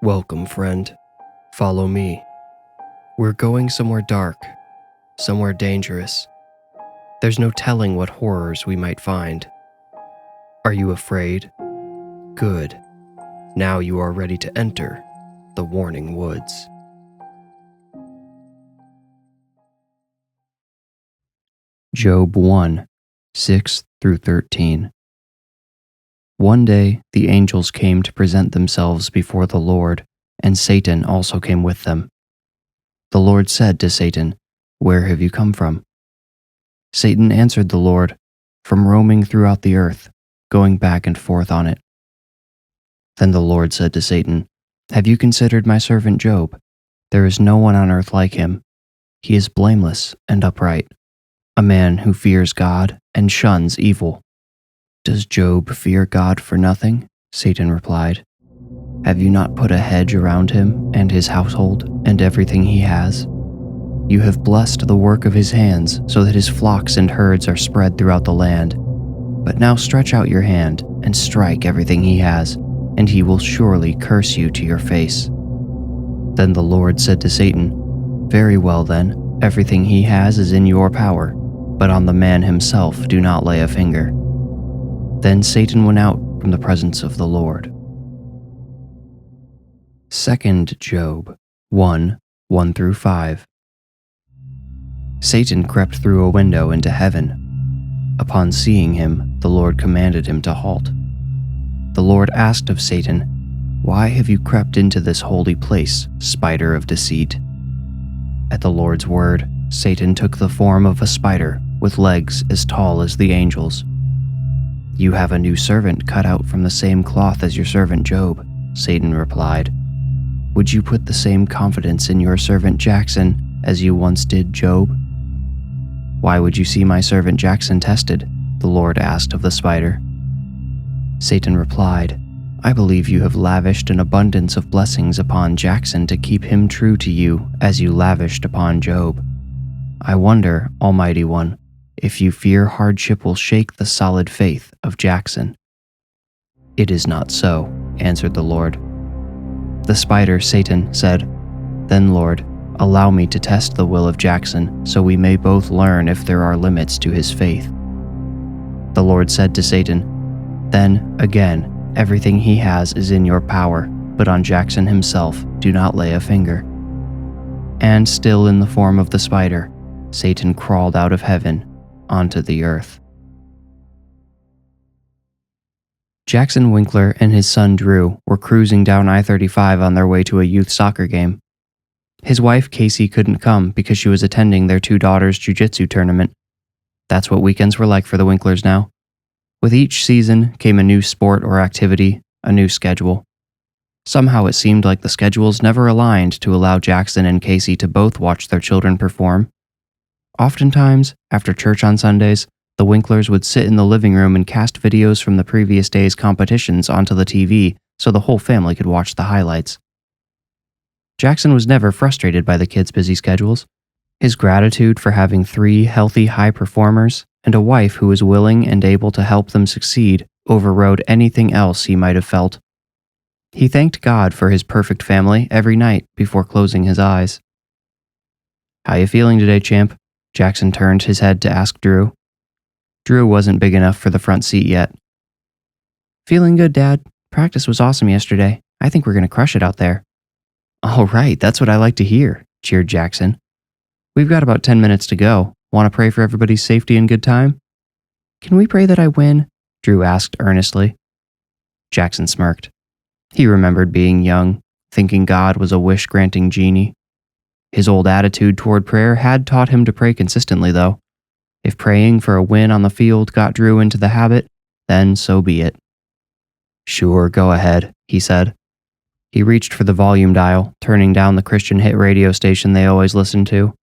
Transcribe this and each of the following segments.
Welcome, friend. Follow me. We're going somewhere dark, somewhere dangerous. There's no telling what horrors we might find. Are you afraid? Good. Now you are ready to enter the Warning Woods. Job 1, 6 through 13. One day the angels came to present themselves before the Lord, and Satan also came with them. The Lord said to Satan, "Where have you come from?" Satan answered the Lord, "From roaming throughout the earth, going back and forth on it." Then the Lord said to Satan, "Have you considered my servant Job? There is no one on earth like him. He is blameless and upright, a man who fears God and shuns evil." "Does Job fear God for nothing?" Satan replied. "Have you not put a hedge around him and his household and everything he has? You have blessed the work of his hands so that his flocks and herds are spread throughout the land. But now stretch out your hand and strike everything he has, and he will surely curse you to your face." Then the Lord said to Satan, "Very well then, everything he has is in your power, but on the man himself do not lay a finger." Then Satan went out from the presence of the Lord. 2 Job 1, 1 through 5. Satan crept through a window into heaven. Upon seeing him, the Lord commanded him to halt. The Lord asked of Satan, "Why have you crept into this holy place, spider of deceit?" At the Lord's word, Satan took the form of a spider with legs as tall as the angels. "You have a new servant cut out from the same cloth as your servant Job," Satan replied. "Would you put the same confidence in your servant Jackson as you once did Job?" "Why would you see my servant Jackson tested?" the Lord asked of the spider. Satan replied, "I believe you have lavished an abundance of blessings upon Jackson to keep him true to you as you lavished upon Job. I wonder, Almighty One, if you fear hardship will shake the solid faith of Jackson." "It is not so," answered the Lord. The spider, Satan, said, "Then, Lord, allow me to test the will of Jackson so we may both learn if there are limits to his faith." The Lord said to Satan, "Then, again, everything he has is in your power, but on Jackson himself do not lay a finger." And still in the form of the spider, Satan crawled out of heaven onto the earth. Jackson Winkler and his son Drew were cruising down I-35 on their way to a youth soccer game. His wife Casey couldn't come because she was attending their two daughters' jiu-jitsu tournament. That's what weekends were like for the Winklers now. With each season came a new sport or activity, a new schedule. Somehow it seemed like the schedules never aligned to allow Jackson and Casey to both watch their children perform. Oftentimes, after church on Sundays, the Winklers would sit in the living room and cast videos from the previous day's competitions onto the TV so the whole family could watch the highlights. Jackson was never frustrated by the kids' busy schedules. His gratitude for having 3 healthy high performers and a wife who was willing and able to help them succeed overrode anything else he might have felt. He thanked God for his perfect family every night before closing his eyes. "How you feeling today, champ?" Jackson turned his head to ask Drew. Drew wasn't big enough for the front seat yet. "Feeling good, Dad. Practice was awesome yesterday. I think we're going to crush it out there." "All right, that's what I like to hear," cheered Jackson. "We've got about 10 minutes to go. Want to pray for everybody's safety and good time?" "Can we pray that I win?" Drew asked earnestly. Jackson smirked. He remembered being young, thinking God was a wish-granting genie. His old attitude toward prayer had taught him to pray consistently, though. If praying for a win on the field got Drew into the habit, then so be it. "Sure, go ahead," he said. He reached for the volume dial, turning down the Christian hit radio station they always listened to.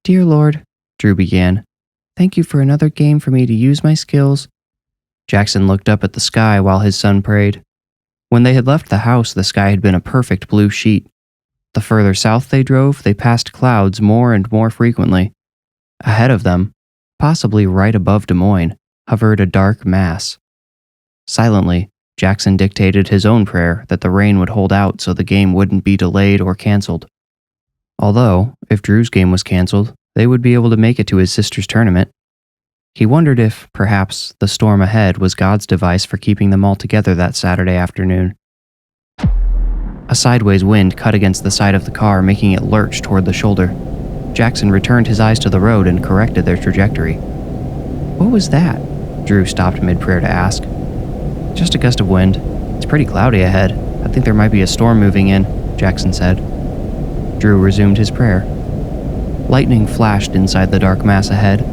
"Dear Lord," Drew began, "thank you for another game for me to use my skills." Jackson looked up at the sky while his son prayed. When they had left the house, the sky had been a perfect blue sheet. The further south they drove, they passed clouds more and more frequently. Ahead of them, possibly right above Des Moines, hovered a dark mass. Silently, Jackson dictated his own prayer that the rain would hold out so the game wouldn't be delayed or canceled. Although, if Drew's game was canceled, they would be able to make it to his sister's tournament. He wondered if, perhaps, the storm ahead was God's device for keeping them all together that Saturday afternoon. A sideways wind cut against the side of the car, making it lurch toward the shoulder. Jackson returned his eyes to the road and corrected their trajectory. "What was that?" Drew stopped mid-prayer to ask. "Just a gust of wind. It's pretty cloudy ahead. I think there might be a storm moving in," Jackson said. Drew resumed his prayer. Lightning flashed inside the dark mass ahead.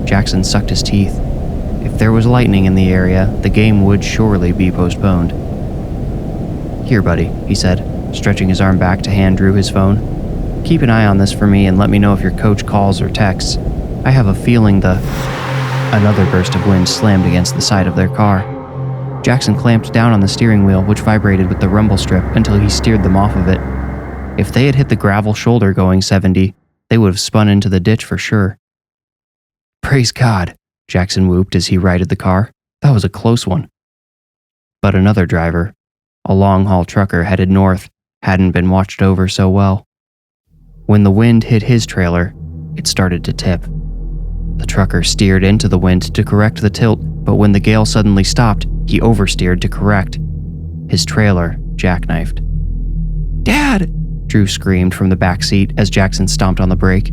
Jackson sucked his teeth. If there was lightning in the area, the game would surely be postponed. "Here, buddy," he said, stretching his arm back to hand Drew his phone. "Keep an eye on this for me and let me know if your coach calls or texts. I have a feeling Another burst of wind slammed against the side of their car. Jackson clamped down on the steering wheel, which vibrated with the rumble strip until he steered them off of it. If they had hit the gravel shoulder going 70, they would have spun into the ditch for sure. "Praise God," Jackson whooped as he righted the car. "That was a close one." But another driver, a long-haul trucker headed north, hadn't been watched over so well. When the wind hit his trailer, it started to tip. The trucker steered into the wind to correct the tilt, but when the gale suddenly stopped, he oversteered to correct. His trailer jackknifed. "Dad!" Drew screamed from the back seat as Jackson stomped on the brake.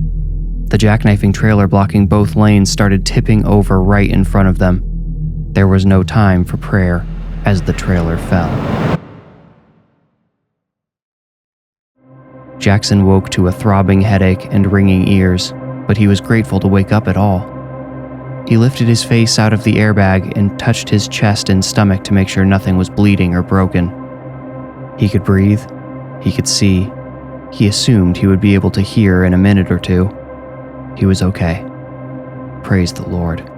The jackknifing trailer blocking both lanes started tipping over right in front of them. There was no time for prayer as the trailer fell. Jackson woke to a throbbing headache and ringing ears, but he was grateful to wake up at all. He lifted his face out of the airbag and touched his chest and stomach to make sure nothing was bleeding or broken. He could breathe. He could see. He assumed he would be able to hear in a minute or two. He was okay. Praise the Lord.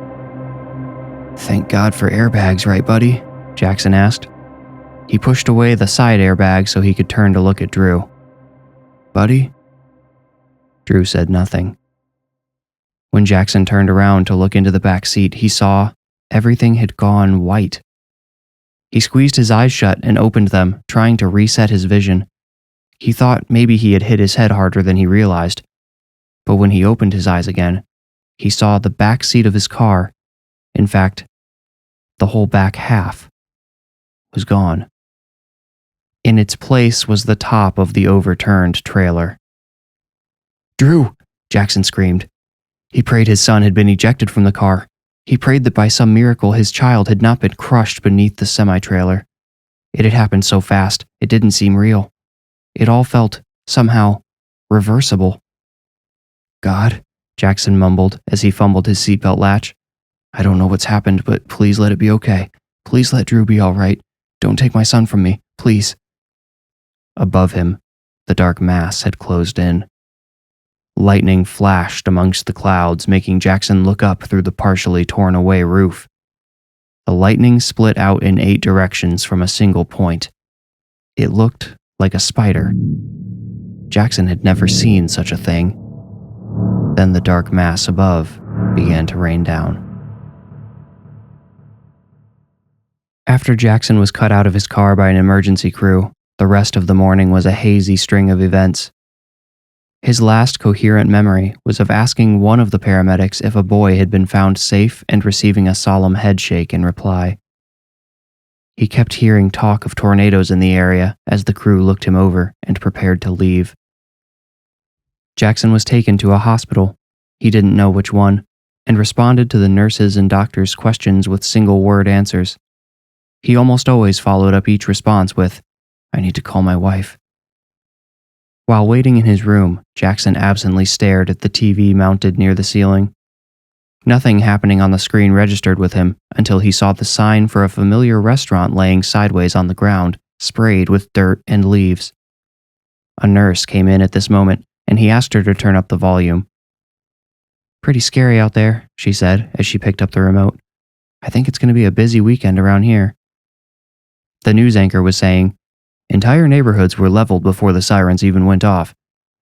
"Thank God for airbags, right, buddy?" Jackson asked. He pushed away the side airbag so he could turn to look at Drew. "Buddy?" Drew said nothing. When Jackson turned around to look into the back seat, he saw everything had gone white. He squeezed his eyes shut and opened them, trying to reset his vision. He thought maybe he had hit his head harder than he realized. But when he opened his eyes again, he saw the back seat of his car, in fact, the whole back half, was gone. In its place was the top of the overturned trailer. "Drew!" Jackson screamed. He prayed his son had been ejected from the car. He prayed that by some miracle his child had not been crushed beneath the semi-trailer. It had happened so fast, it didn't seem real. It all felt, somehow, reversible. "God," Jackson mumbled as he fumbled his seatbelt latch. "I don't know what's happened, but please let it be okay. Please let Drew be all right. Don't take my son from me, please." Above him, the dark mass had closed in. Lightning flashed amongst the clouds, making Jackson look up through the partially torn-away roof. The lightning split out in 8 directions from a single point. It looked like a spider. Jackson had never seen such a thing. Then the dark mass above began to rain down. After Jackson was cut out of his car by an emergency crew, the rest of the morning was a hazy string of events. His last coherent memory was of asking one of the paramedics if a boy had been found safe and receiving a solemn headshake in reply. He kept hearing talk of tornadoes in the area as the crew looked him over and prepared to leave. Jackson was taken to a hospital, he didn't know which one, and responded to the nurses' and doctors' questions with single-word answers. He almost always followed up each response with, "I need to call my wife." While waiting in his room, Jackson absently stared at the TV mounted near the ceiling. Nothing happening on the screen registered with him until he saw the sign for a familiar restaurant laying sideways on the ground, sprayed with dirt and leaves. A nurse came in at this moment, and he asked her to turn up the volume. "Pretty scary out there," she said as she picked up the remote. "I think it's going to be a busy weekend around here." The news anchor was saying, "Entire neighborhoods were leveled before the sirens even went off.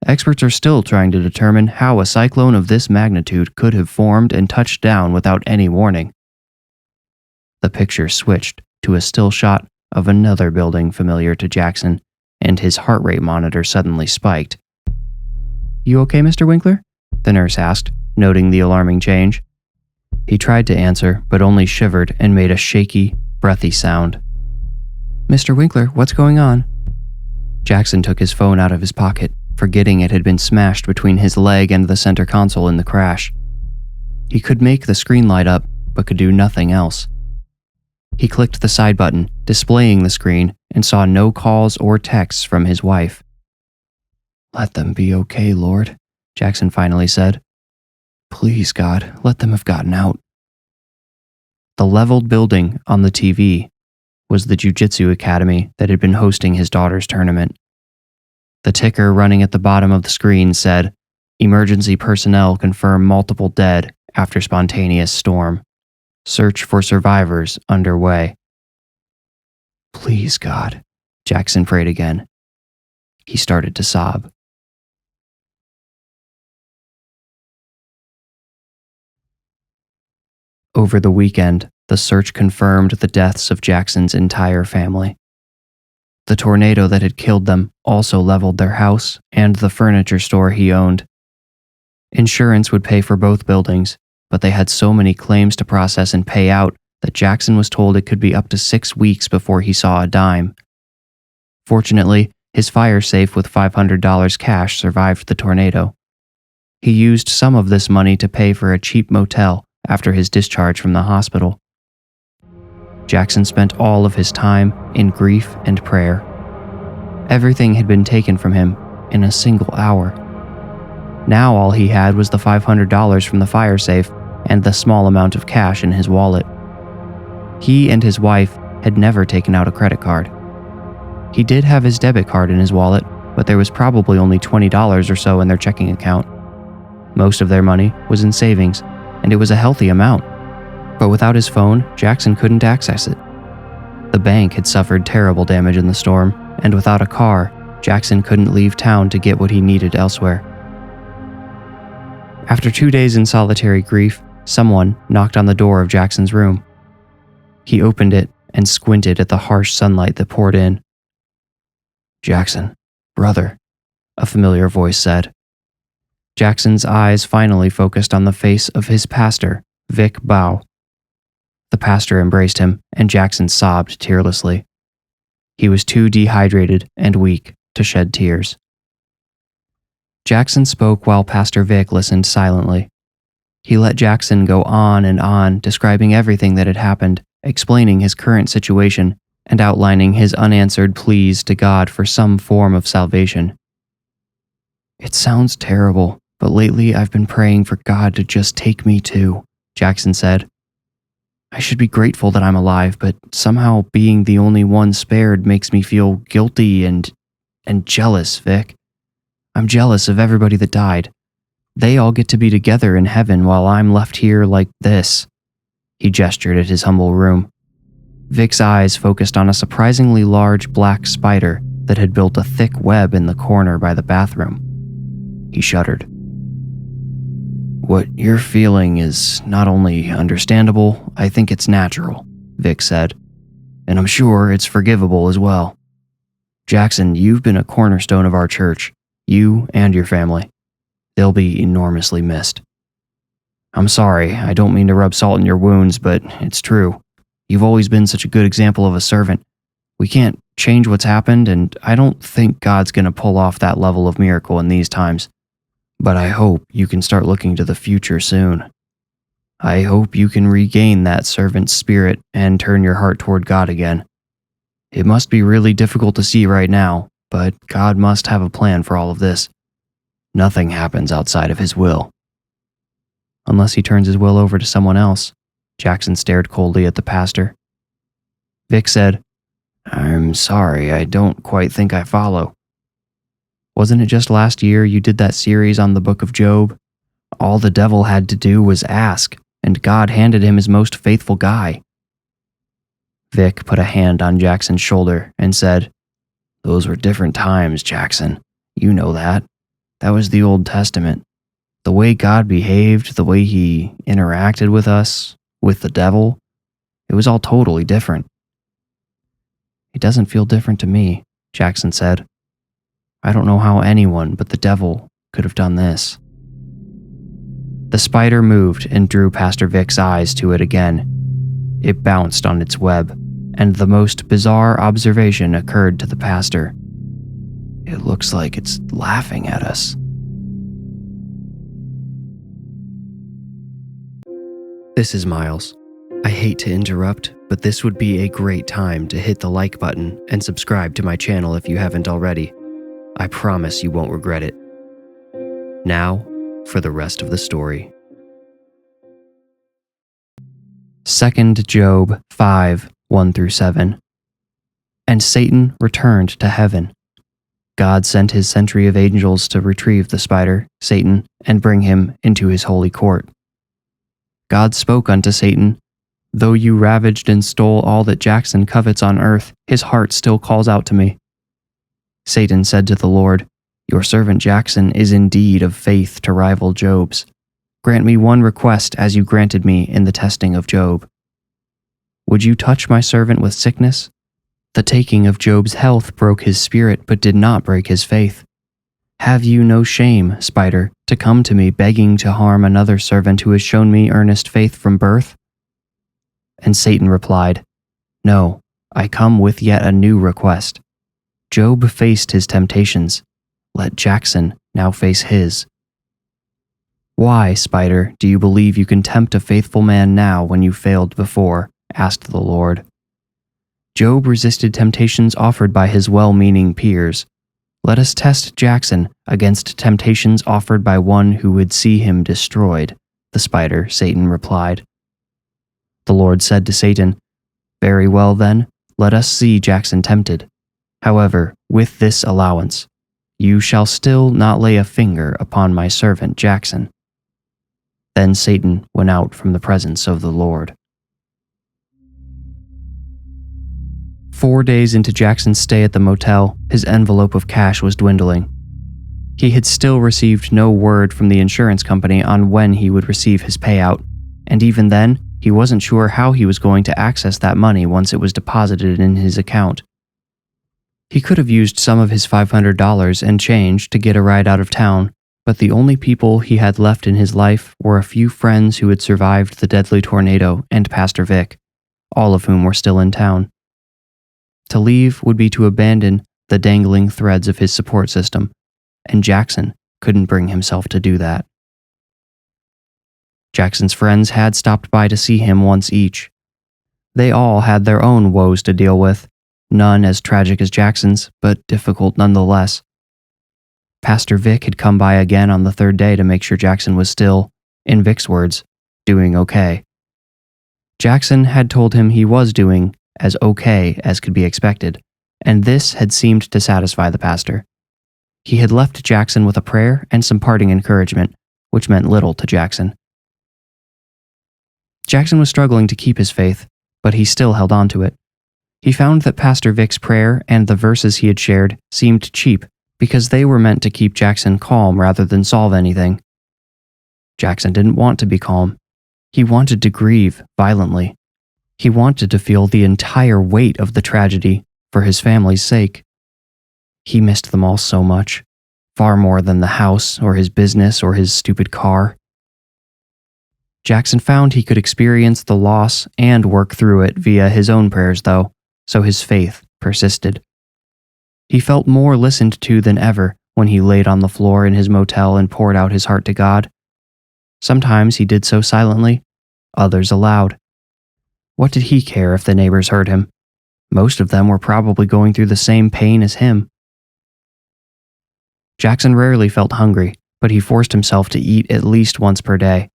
Experts are still trying to determine how a cyclone of this magnitude could have formed and touched down without any warning." The picture switched to a still shot of another building familiar to Jackson, and his heart rate monitor suddenly spiked. "You okay, Mr. Winkler?" the nurse asked, noting the alarming change. He tried to answer, but only shivered and made a shaky, breathy sound. "Mr. Winkler, what's going on?" Jackson took his phone out of his pocket, forgetting it had been smashed between his leg and the center console in the crash. He could make the screen light up, but could do nothing else. He clicked the side button, displaying the screen, and saw no calls or texts from his wife. "Let them be okay, Lord," Jackson finally said. "Please, God, let them have gotten out." The leveled building on the TV was the jiu-jitsu academy that had been hosting his daughter's tournament. The ticker running at the bottom of the screen said, "Emergency personnel confirm multiple dead after spontaneous storm. Search for survivors underway." "Please, God," Jackson prayed again. He started to sob. Over the weekend, the search confirmed the deaths of Jackson's entire family. The tornado that had killed them also leveled their house and the furniture store he owned. Insurance would pay for both buildings, but they had so many claims to process and pay out that Jackson was told it could be up to 6 weeks before he saw a dime. Fortunately, his fire safe with $500 cash survived the tornado. He used some of this money to pay for a cheap motel after his discharge from the hospital. Jackson spent all of his time in grief and prayer. Everything had been taken from him in a single hour. Now all he had was the $500 from the fire safe and the small amount of cash in his wallet. He and his wife had never taken out a credit card. He did have his debit card in his wallet, but there was probably only $20 or so in their checking account. Most of their money was in savings, and it was a healthy amount. But without his phone, Jackson couldn't access it. The bank had suffered terrible damage in the storm, and without a car, Jackson couldn't leave town to get what he needed elsewhere. After 2 days in solitary grief, someone knocked on the door of Jackson's room. He opened it and squinted at the harsh sunlight that poured in. "Jackson, brother," a familiar voice said. Jackson's eyes finally focused on the face of his pastor, Vic Bow. The pastor embraced him, and Jackson sobbed tearlessly. He was too dehydrated and weak to shed tears. Jackson spoke while Pastor Vic listened silently. He let Jackson go on and on, describing everything that had happened, explaining his current situation, and outlining his unanswered pleas to God for some form of salvation. "It sounds terrible, but lately I've been praying for God to just take me too," Jackson said. "I should be grateful that I'm alive, but somehow being the only one spared makes me feel guilty and jealous, Vic. I'm jealous of everybody that died. They all get to be together in heaven while I'm left here like this." He gestured at his humble room. Vic's eyes focused on a surprisingly large black spider that had built a thick web in the corner by the bathroom. He shuddered. "What you're feeling is not only understandable, I think it's natural," Vic said. "And I'm sure it's forgivable as well. Jackson, you've been a cornerstone of our church, you and your family. They'll be enormously missed. I'm sorry, I don't mean to rub salt in your wounds, but it's true. You've always been such a good example of a servant. We can't change what's happened, and I don't think God's going to pull off that level of miracle in these times. But I hope you can start looking to the future soon. I hope you can regain that servant spirit and turn your heart toward God again. It must be really difficult to see right now, but God must have a plan for all of this. Nothing happens outside of His will." Unless He turns His will over to someone else, Jackson stared coldly at the pastor. Vic said, "I'm sorry, I don't quite think I follow. Wasn't it just last year you did that series on the book of Job? All the devil had to do was ask, and God handed him his most faithful guy." Vic put a hand on Jackson's shoulder and said, "Those were different times, Jackson. You know that. That was the Old Testament. The way God behaved, the way He interacted with us, with the devil, it was all totally different. "He doesn't feel different to me," Jackson said. "I don't know how anyone but the devil could have done this." The spider moved and drew Pastor Vic's eyes to it again. It bounced on its web, and the most bizarre observation occurred to the pastor. "It looks like it's laughing at us." This is Miles. I hate to interrupt, but this would be a great time to hit the like button and subscribe to my channel if you haven't already. I promise you won't regret it. Now, for the rest of the story. 2 Job 5, 1-7. And Satan returned to heaven. God sent his century of angels to retrieve the spider, Satan, and bring him into his holy court. God spoke unto Satan, "Though you ravaged and stole all that Jackson covets on earth, his heart still calls out to me." Satan said to the Lord, "Your servant Jackson is indeed of faith to rival Job's. Grant me one request as you granted me in the testing of Job. Would you touch my servant with sickness? The taking of Job's health broke his spirit but did not break his faith. Have you no shame, spider, to come to me begging to harm another servant who has shown me earnest faith from birth?" And Satan replied, "No, I come with yet a new request. Job faced his temptations. Let Jackson now face his." "Why, spider, do you believe you can tempt a faithful man now when you failed before?" asked the Lord. "Job resisted temptations offered by his well-meaning peers. Let us test Jackson against temptations offered by one who would see him destroyed," the spider, Satan, replied. The Lord said to Satan, "Very well then, let us see Jackson tempted. However, with this allowance, you shall still not lay a finger upon my servant Jackson." Then Satan went out from the presence of the Lord. 4 days into Jackson's stay at the motel, his envelope of cash was dwindling. He had still received no word from the insurance company on when he would receive his payout, and even then, he wasn't sure how he was going to access that money once it was deposited in his account. He could have used some of his $500 and change to get a ride out of town, but the only people he had left in his life were a few friends who had survived the deadly tornado and Pastor Vic, all of whom were still in town. To leave would be to abandon the dangling threads of his support system, and Jackson couldn't bring himself to do that. Jackson's friends had stopped by to see him once each. They all had their own woes to deal with, none as tragic as Jackson's, but difficult nonetheless. Pastor Vic had come by again on the third day to make sure Jackson was still, in Vic's words, doing okay. Jackson had told him he was doing as okay as could be expected, and this had seemed to satisfy the pastor. He had left Jackson with a prayer and some parting encouragement, which meant little to Jackson. Jackson was struggling to keep his faith, but he still held on to it. He found that Pastor Vic's prayer and the verses he had shared seemed cheap because they were meant to keep Jackson calm rather than solve anything. Jackson didn't want to be calm. He wanted to grieve violently. He wanted to feel the entire weight of the tragedy for his family's sake. He missed them all so much, far more than the house or his business or his stupid car. Jackson found he could experience the loss and work through it via his own prayers, though, so his faith persisted. He felt more listened to than ever when he laid on the floor in his motel and poured out his heart to God. Sometimes he did so silently, others aloud. What did he care if the neighbors heard him? Most of them were probably going through the same pain as him. Jackson rarely felt hungry, but he forced himself to eat at least once per day.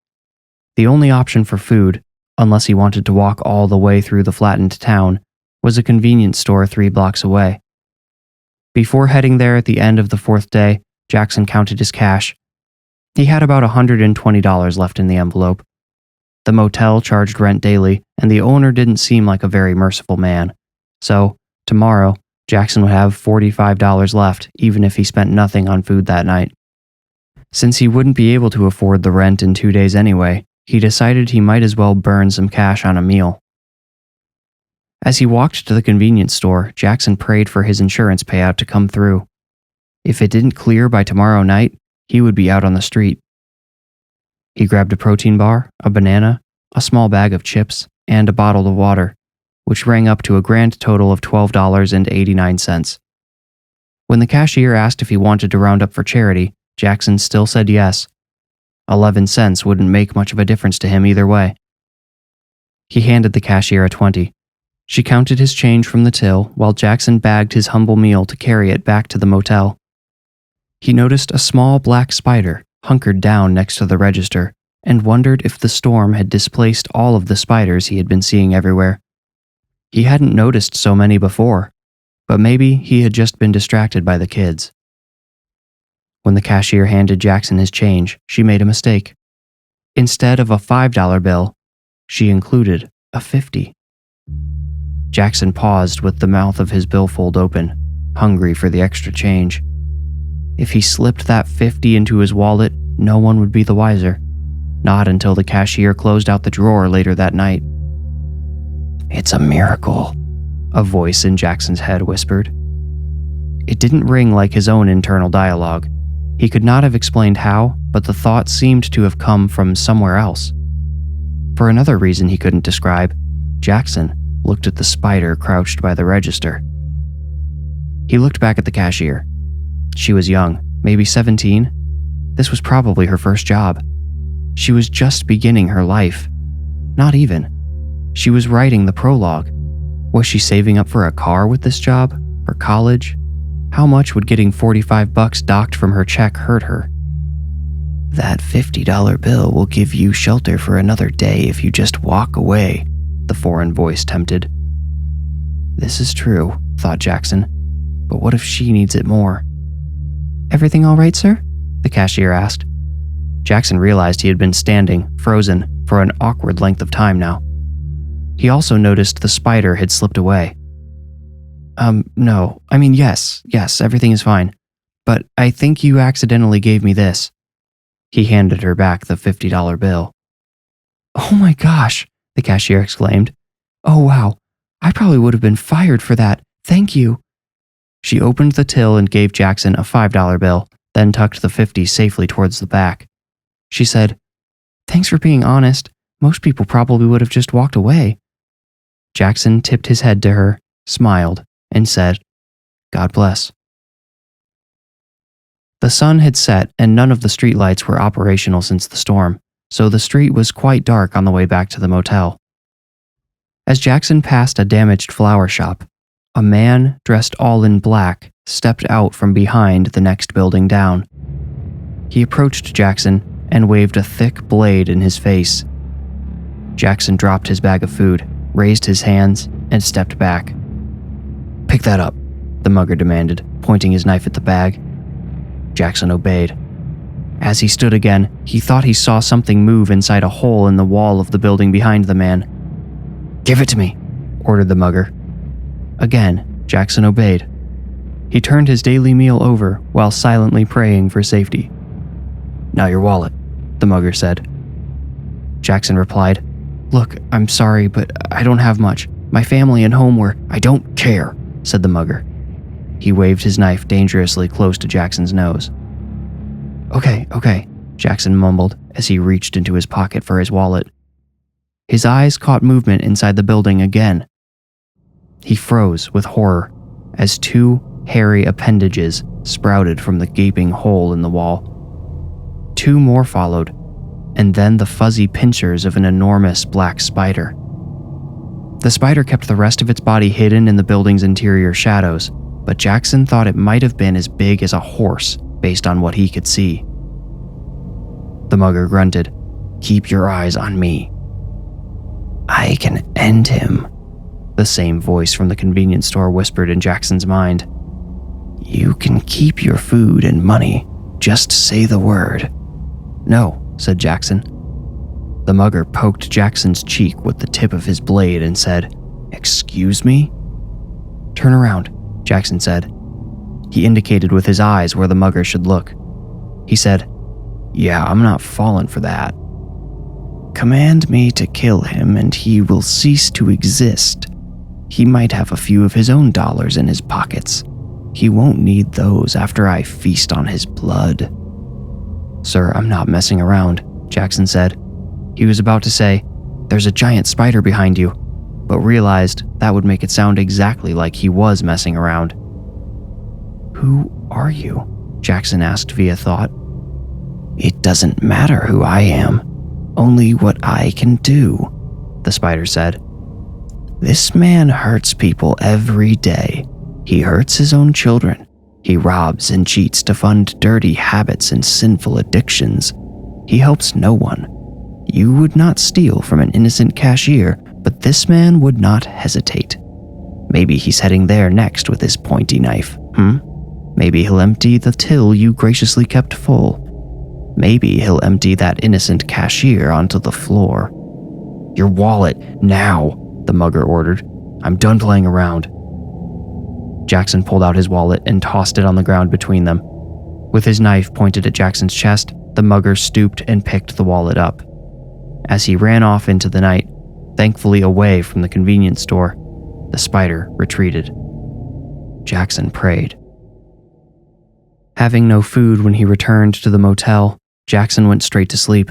The only option for food, unless he wanted to walk all the way through the flattened town, was a convenience store 3 blocks away. Before heading there at the end of the 4th day, Jackson counted his cash. He had about $120 left in the envelope. The motel charged rent daily, and the owner didn't seem like a very merciful man. So, tomorrow, Jackson would have $45 left, even if he spent nothing on food that night. Since he wouldn't be able to afford the rent in 2 days anyway, he decided he might as well burn some cash on a meal. As he walked to the convenience store, Jackson prayed for his insurance payout to come through. If it didn't clear by tomorrow night, he would be out on the street. He grabbed a protein bar, a banana, a small bag of chips, and a bottle of water, which rang up to a grand total of $12.89. When the cashier asked if he wanted to round up for charity, Jackson still said yes. 11 cents wouldn't make much of a difference to him either way. He handed the cashier a 20. She counted his change from the till while Jackson bagged his humble meal to carry it back to the motel. He noticed a small black spider hunkered down next to the register and wondered if the storm had displaced all of the spiders he had been seeing everywhere. He hadn't noticed so many before, but maybe he had just been distracted by the kids. When the cashier handed Jackson his change, she made a mistake. Instead of a $5 bill, she included a 50. Jackson paused with the mouth of his billfold open, hungry for the extra change. If he slipped that 50 into his wallet, no one would be the wiser. Not until the cashier closed out the drawer later that night. "It's a miracle," a voice in Jackson's head whispered. It didn't ring like his own internal dialogue. He could not have explained how, but the thought seemed to have come from somewhere else. For another reason he couldn't describe, Jackson looked at the spider crouched by the register. He looked back at the cashier. She was young, maybe 17. This was probably her first job. She was just beginning her life. Not even. She was writing the prologue. Was she saving up for a car with this job? For college? How much would getting $45 docked from her check hurt her? "That $50 bill will give you shelter for another day if you just walk away," the foreign voice tempted. This is true, thought Jackson, but what if she needs it more? "Everything all right, sir?" the cashier asked. Jackson realized he had been standing, frozen, for an awkward length of time now. He also noticed the spider had slipped away. No, I mean yes, everything is fine. But I think you accidentally gave me this." He handed her back the $50 bill. "Oh my gosh," the cashier exclaimed. "Oh wow, I probably would have been fired for that. Thank you." She opened the till and gave Jackson a $5 bill, then tucked the 50 safely towards the back. She said, "Thanks for being honest. Most people probably would have just walked away." Jackson tipped his head to her, smiled, and said, "God bless." The sun had set and none of the streetlights were operational since the storm, so the street was quite dark on the way back to the motel. As Jackson passed a damaged flower shop, a man dressed all in black stepped out from behind the next building down. He approached Jackson and waved a thick blade in his face. Jackson dropped his bag of food, raised his hands, and stepped back. "Pick that up," the mugger demanded, pointing his knife at the bag. Jackson obeyed. As he stood again, he thought he saw something move inside a hole in the wall of the building behind the man. "Give it to me," ordered the mugger. Again, Jackson obeyed. He turned his daily meal over while silently praying for safety. "Now your wallet," the mugger said. Jackson replied, "Look, I'm sorry, but I don't have much. My family and home were—" "I don't care," said the mugger. He waved his knife dangerously close to Jackson's nose. Okay, Jackson mumbled as he reached into his pocket for his wallet. His eyes caught movement inside the building again. He froze with horror as two hairy appendages sprouted from the gaping hole in the wall. Two more followed, and then the fuzzy pincers of an enormous black spider. The spider kept the rest of its body hidden in the building's interior shadows, but Jackson thought it might have been as big as a horse based on what he could see. The mugger grunted, "Keep your eyes on me." "I can end him," the same voice from the convenience store whispered in Jackson's mind. "You can keep your food and money. Just say the word." "No," said Jackson. The mugger poked Jackson's cheek with the tip of his blade and said, "Excuse me?" "Turn around," Jackson said. He indicated with his eyes where the mugger should look. He said, "Yeah, I'm not falling for that." "Command me to kill him and he will cease to exist." He might have a few of his own dollars in his pockets. He won't need those after I feast on his blood." "Sir, I'm not messing around," Jackson said. He was about to say, "There's a giant spider behind you," but realized that would make it sound exactly like he was messing around. "Who are you?" Jackson asked via thought. "It doesn't matter who I am, only what I can do," the spider said. "This man hurts people every day. He hurts his own children. He robs and cheats to fund dirty habits and sinful addictions. He helps no one. You would not steal from an innocent cashier, but this man would not hesitate. Maybe he's heading there next with his pointy knife, Maybe he'll empty the till you graciously kept full. Maybe he'll empty that innocent cashier onto the floor." "Your wallet, now," the mugger ordered. "I'm done playing around." Jackson pulled out his wallet and tossed it on the ground between them. With his knife pointed at Jackson's chest, the mugger stooped and picked the wallet up. As he ran off into the night, thankfully away from the convenience store, the spider retreated. Jackson prayed. Having no food when he returned to the motel, Jackson went straight to sleep.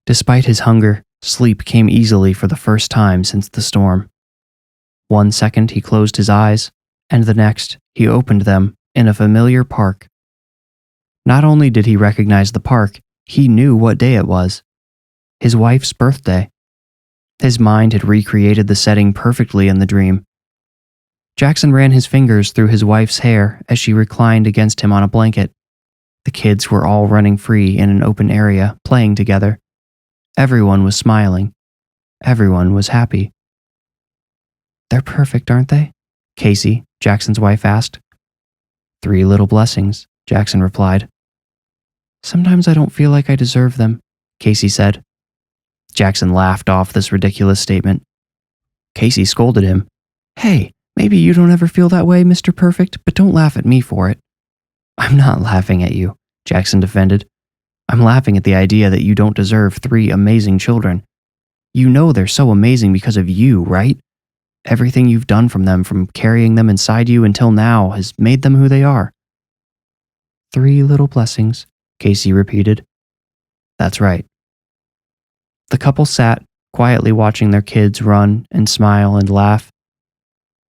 Despite his hunger, sleep came easily for the first time since the storm. 1 second he closed his eyes, and the next he opened them in a familiar park. Not only did he recognize the park, he knew what day it was. His wife's birthday. His mind had recreated the setting perfectly in the dream. Jackson ran his fingers through his wife's hair as she reclined against him on a blanket. The kids were all running free in an open area, playing together. Everyone was smiling. Everyone was happy. "They're perfect, aren't they?" Casey, Jackson's wife, asked. "3 little blessings," Jackson replied. "Sometimes I don't feel like I deserve them," Casey said. Jackson laughed off this ridiculous statement. Casey scolded him. "Hey, maybe you don't ever feel that way, Mr. Perfect, but don't laugh at me for it." "I'm not laughing at you," Jackson defended. "I'm laughing at the idea that you don't deserve 3 amazing children. You know they're so amazing because of you, right? Everything you've done from them, from carrying them inside you until now, has made them who they are." "3 little blessings," Casey repeated. "That's right." The couple sat, quietly watching their kids run and smile and laugh.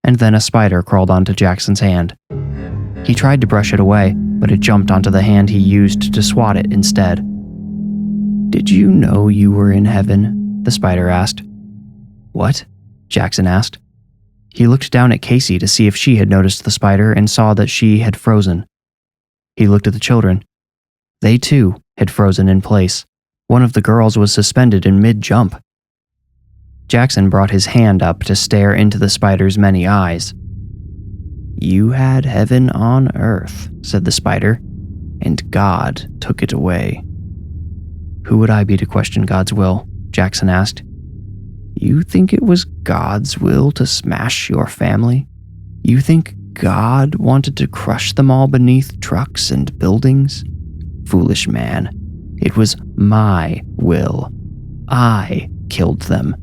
And then a spider crawled onto Jackson's hand. He tried to brush it away, but it jumped onto the hand he used to swat it instead. "Did you know you were in heaven?" the spider asked. "What?" Jackson asked. He looked down at Casey to see if she had noticed the spider and saw that she had frozen. He looked at the children. They too had frozen in place. One of the girls was suspended in mid-jump. Jackson brought his hand up to stare into the spider's many eyes. "You had heaven on earth," said the spider, "and God took it away." "Who would I be to question God's will?" Jackson asked. "You think it was God's will to smash your family? You think God wanted to crush them all beneath trucks and buildings? Foolish man. It was my will. I killed them.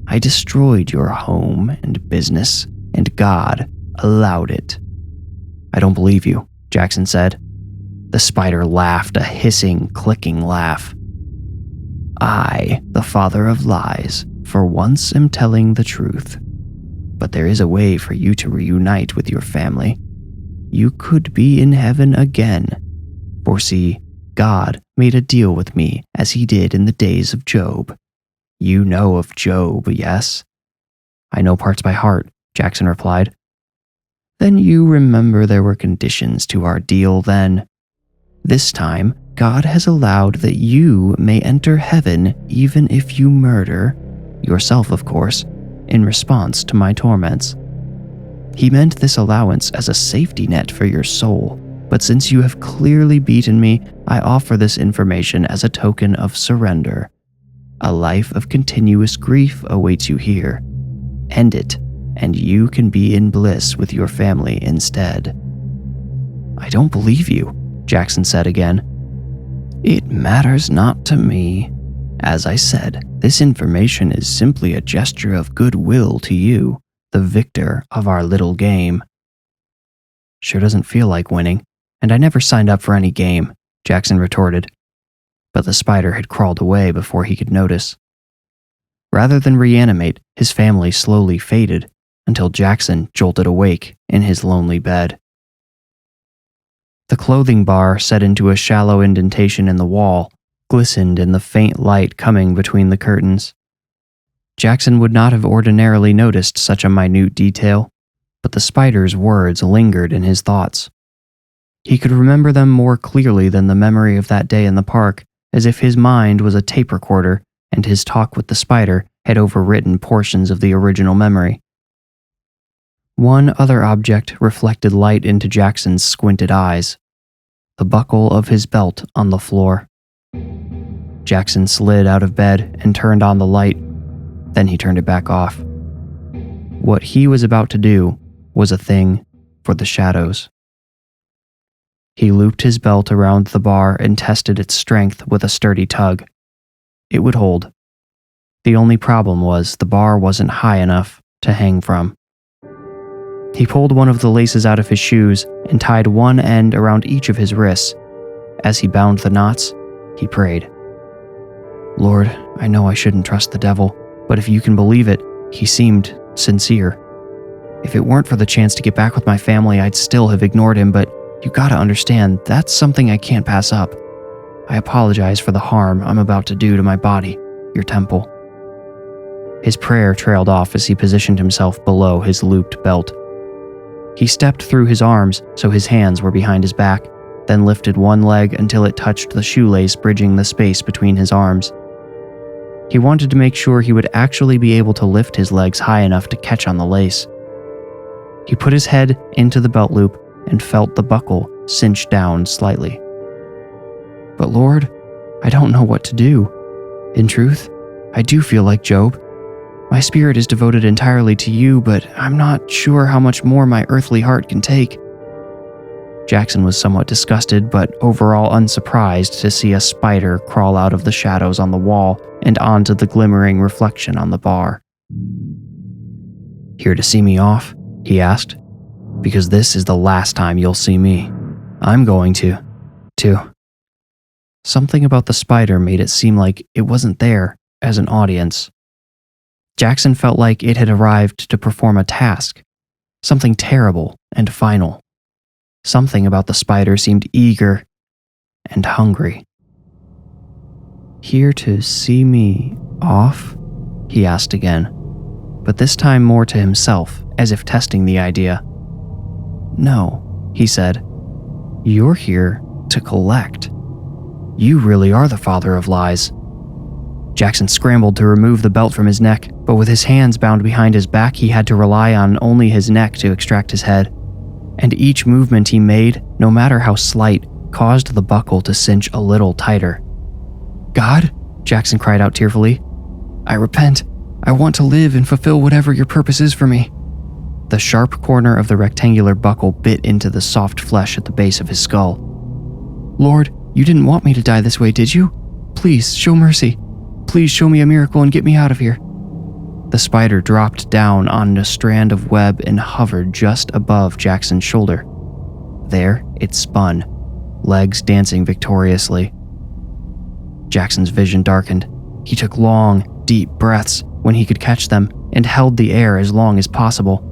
I destroyed your home and business, and God allowed it." "I don't believe you," Jackson said. The spider laughed a hissing, clicking laugh. "I, the father of lies, for once am telling the truth. But there is a way for you to reunite with your family. You could be in heaven again. For see, God made a deal with me as he did in the days of Job. You know of Job, yes?" "I know parts by heart," Jackson replied. "Then you remember there were conditions to our deal then. This time, God has allowed that you may enter heaven even if you murder, yourself of course, in response to my torments. He meant this allowance as a safety net for your soul, but since you have clearly beaten me, I offer this information as a token of surrender. A life of continuous grief awaits you here. End it, and you can be in bliss with your family instead." "I don't believe you," Jackson said again. "It matters not to me. As I said, this information is simply a gesture of goodwill to you," the victor of our little game." "Sure doesn't feel like winning, and I never signed up for any game," Jackson retorted. But the spider had crawled away before he could notice. Rather than reanimate, his family slowly faded until Jackson jolted awake in his lonely bed. The clothing bar set into a shallow indentation in the wall glistened in the faint light coming between the curtains. Jackson would not have ordinarily noticed such a minute detail, but the spider's words lingered in his thoughts. He could remember them more clearly than the memory of that day in the park, as if his mind was a tape recorder and his talk with the spider had overwritten portions of the original memory. One other object reflected light into Jackson's squinted eyes: the buckle of his belt on the floor. Jackson slid out of bed and turned on the light, then he turned it back off. What he was about to do was a thing for the shadows. He looped his belt around the bar and tested its strength with a sturdy tug. It would hold. The only problem was the bar wasn't high enough to hang from. He pulled one of the laces out of his shoes and tied one end around each of his wrists. As he bound the knots, he prayed. "Lord, I know I shouldn't trust the devil, but if you can believe it, he seemed sincere. If it weren't for the chance to get back with my family, I'd still have ignored him, but you gotta understand, that's something I can't pass up. I apologize for the harm I'm about to do to my body, your temple." His prayer trailed off as he positioned himself below his looped belt. He stepped through his arms so his hands were behind his back, then lifted one leg until it touched the shoelace bridging the space between his arms. He wanted to make sure he would actually be able to lift his legs high enough to catch on the lace. He put his head into the belt loop and felt the buckle cinch down slightly. "But Lord, I don't know what to do. In truth, I do feel like Job. My spirit is devoted entirely to you, but I'm not sure how much more my earthly heart can take." Jackson was somewhat disgusted, but overall unsurprised to see a spider crawl out of the shadows on the wall and onto the glimmering reflection on the bar. "Here to see me off?" he asked. "Because this is the last time you'll see me. I'm going to. Something about the spider made it seem like it wasn't there as an audience. Jackson felt like it had arrived to perform a task, something terrible and final. Something about the spider seemed eager and hungry. "Here to see me off?" he asked again, but this time more to himself, as if testing the idea. "No," he said. "You're here to collect. You really are the father of lies." Jackson scrambled to remove the belt from his neck, but with his hands bound behind his back, he had to rely on only his neck to extract his head. And each movement he made, no matter how slight, caused the buckle to cinch a little tighter. "God," Jackson cried out tearfully, "I repent. I want to live and fulfill whatever your purpose is for me." The sharp corner of the rectangular buckle bit into the soft flesh at the base of his skull. "Lord, you didn't want me to die this way, did you? Please, show mercy. Please show me a miracle and get me out of here." The spider dropped down on a strand of web and hovered just above Jackson's shoulder. There, it spun, legs dancing victoriously. Jackson's vision darkened. He took long, deep breaths when he could catch them and held the air as long as possible.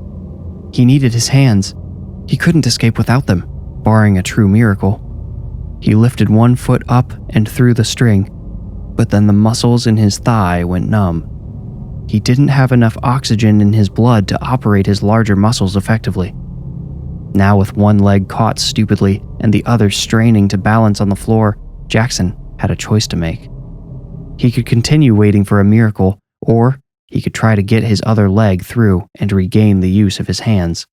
He needed his hands. He couldn't escape without them, barring a true miracle. He lifted one foot up and through the string, but then the muscles in his thigh went numb. He didn't have enough oxygen in his blood to operate his larger muscles effectively. Now with one leg caught stupidly and the other straining to balance on the floor, Jackson had a choice to make. He could continue waiting for a miracle, or he could try to get his other leg through and regain the use of his hands.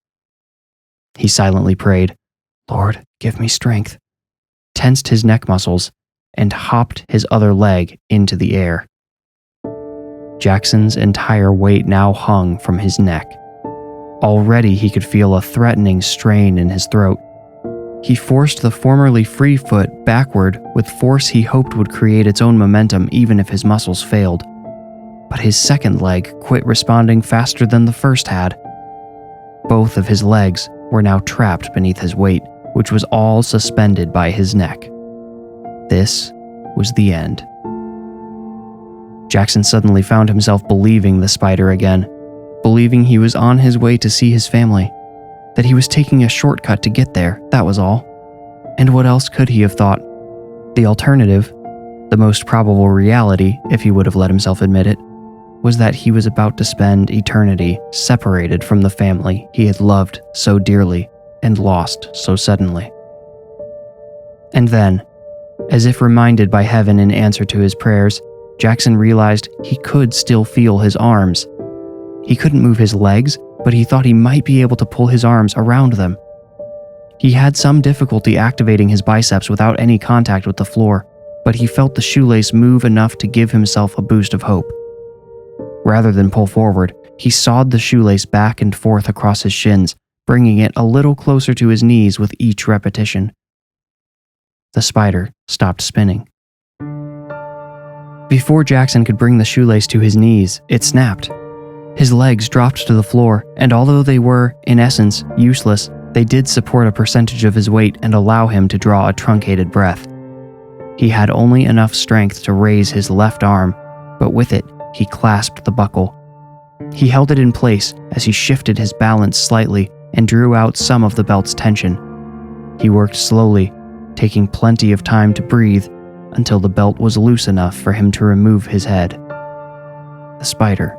He silently prayed, "Lord, give me strength," tensed his neck muscles, and hopped his other leg into the air. Jackson's entire weight now hung from his neck. Already he could feel a threatening strain in his throat. He forced the formerly free foot backward with force he hoped would create its own momentum even if his muscles failed. But his second leg quit responding faster than the first had. Both of his legs were now trapped beneath his weight, which was all suspended by his neck. This was the end. Jackson suddenly found himself believing the spider again, believing he was on his way to see his family, that he was taking a shortcut to get there, that was all. And what else could he have thought? The alternative, the most probable reality, if he would have let himself admit it, was that he was about to spend eternity separated from the family he had loved so dearly and lost so suddenly. And then, as if reminded by heaven in answer to his prayers, Jackson realized he could still feel his arms. He couldn't move his legs, but he thought he might be able to pull his arms around them. He had some difficulty activating his biceps without any contact with the floor, but he felt the shoelace move enough to give himself a boost of hope. Rather than pull forward, he sawed the shoelace back and forth across his shins, bringing it a little closer to his knees with each repetition. The spider stopped spinning. Before Jackson could bring the shoelace to his knees, it snapped. His legs dropped to the floor, and although they were, in essence, useless, they did support a percentage of his weight and allow him to draw a truncated breath. He had only enough strength to raise his left arm, but with it, he clasped the buckle. He held it in place as he shifted his balance slightly and drew out some of the belt's tension. He worked slowly, taking plenty of time to breathe until the belt was loose enough for him to remove his head. The spider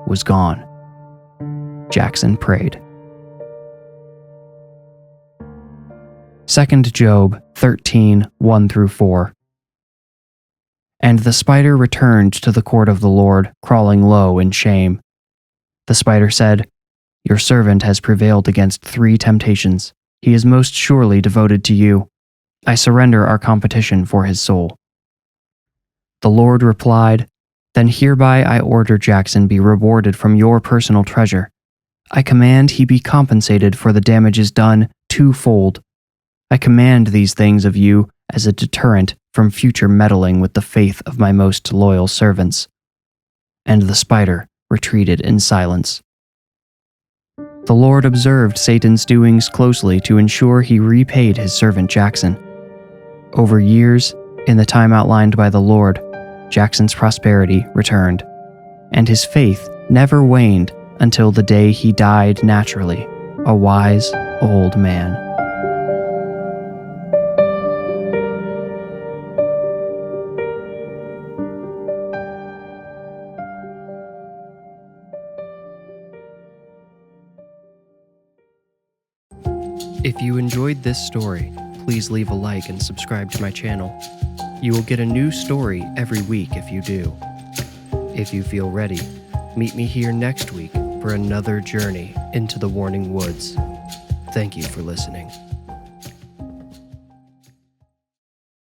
was gone. Jackson prayed. 2 Job 13:1-4. And the spider returned to the court of the Lord, crawling low in shame. The spider said, "Your servant has prevailed against 3 temptations. He is most surely devoted to you. I surrender our competition for his soul." The Lord replied, "Then hereby I order Jackson be rewarded from your personal treasure. I command he be compensated for the damages done twofold. I command these things of you as a deterrent from future meddling with the faith of my most loyal servants." And the spider retreated in silence. The Lord observed Satan's doings closely to ensure he repaid his servant Jackson. Over years, in the time outlined by the Lord, Jackson's prosperity returned, and his faith never waned until the day he died naturally, a wise old man. If you enjoyed this story, please leave a like and subscribe to my channel. You will get a new story every week if you do. If you feel ready, meet me here next week for another journey into the Warning Woods. Thank you for listening.